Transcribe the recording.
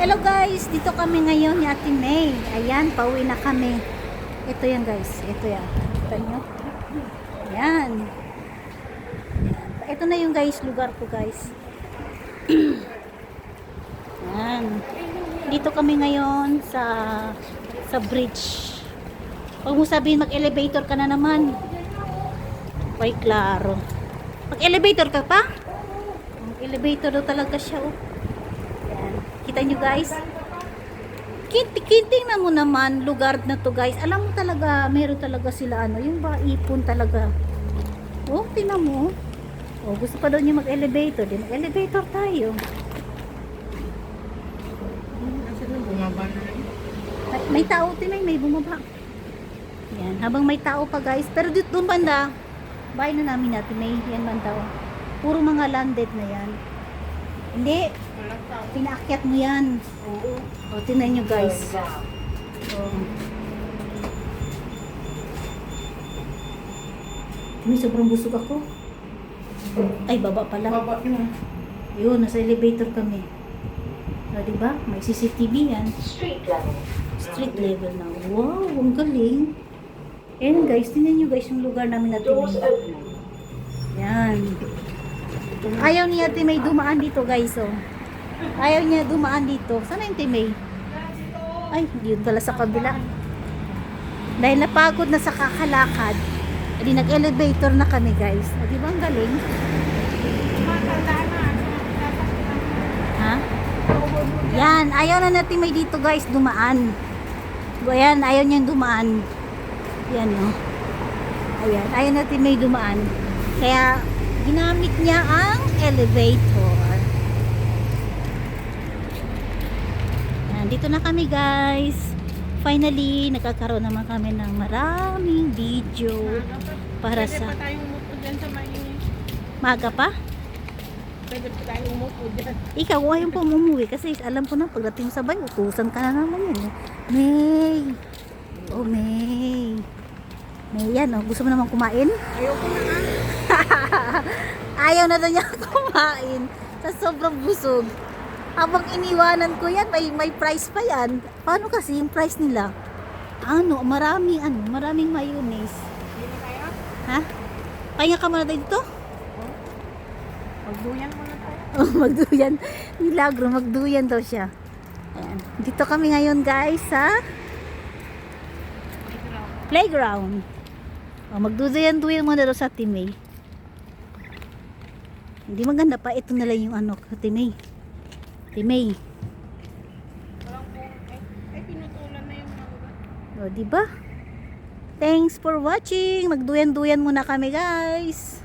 Hello guys, dito kami ngayon ni Ate May. Ayan, pauwi na kami. Ito yan guys, ito yan. Kita nyo? Ayan. Ito na yung guys, lugar ko guys. Ayan. Dito kami ngayon sa bridge. Huwag mo sabihin mag-elevator ka na naman. Okay, klaro. Mag-elevator ka pa? Mag-elevator daw talaga siya, oh. Ayan. Kita nyo guys? Kinting na mo naman lugar na to guys. Alam mo talaga, meron talaga sila ano, yung ba ipon talaga. Oh, tingnan mo. Oh, gusto pa daw niya mag-elevator. Di mag-elevator tayo. May tao, may bumaba. Yan, habang may tao pa guys. Pero dito doon banda, bahay na namin natin may yan banda. Oh. Puro mga landed na yan. Hindi. Pinaakyat mo yan. Oo. O, tingnan nyo guys. Oh. May sobrang busog ako. Ay, baba pala. Baba yun. Yun, nasa elevator kami. O, diba? May CCTV yan. Street level. Street level na. Wow, ang galing. Ayan guys, tingnan nyo guys yung lugar namin na Doors tingnan. opening. Yan. Ayaw niya Ate May dumaan dito guys, oh. Ayaw niya dumaan dito. Sana yung Ate May? Ay, yun pala sa kabila. Dahil napagod na sa kakalakad, edi nag-elevator na kami guys. O, di ba ang galing? Ha? Yan, ayaw na natin may dito guys dumaan. Ayan, ayaw niyang dumaan. Yan, no? Ayan, ayaw natin may dumaan. Kaya, ginamit niya ang elevator. Yan, dito na kami guys. Finally, nagkakaroon naman kami ng maraming video para sa... Pwede pa tayong umupo dyan sa may... Maga pa? Pwede pa tayong umupo dyan. Ikaw, huwag yung pumumuwi kasi alam ko na pagdating sa bayo, utusan ka na naman yun. May! Oh, May! May yan, oh. Gusto mo naman kumain? Ayoko na nga. Ayaw na daw niya kumain sa sobrang busog. Habang iniwanan ko yan, may price pa yan. Paano kasi yung price nila? Maraming mayonnaise. Hindi na tayo? Ha? Pahinga ka muna dito? Magduyan muna tayo. Oh, magduyan. Milagro, magduyan daw siya. Ayan. Dito kami ngayon guys sa playground. Oh, magduduyan-duyan muna daw sa Timay. Hindi maganda pa. Ito na lang yung ano, Timay. Timay. Walang kung... Ay, pinutulan na yung mga... O, diba? Thanks for watching. Magduyan-duyan muna kami, guys.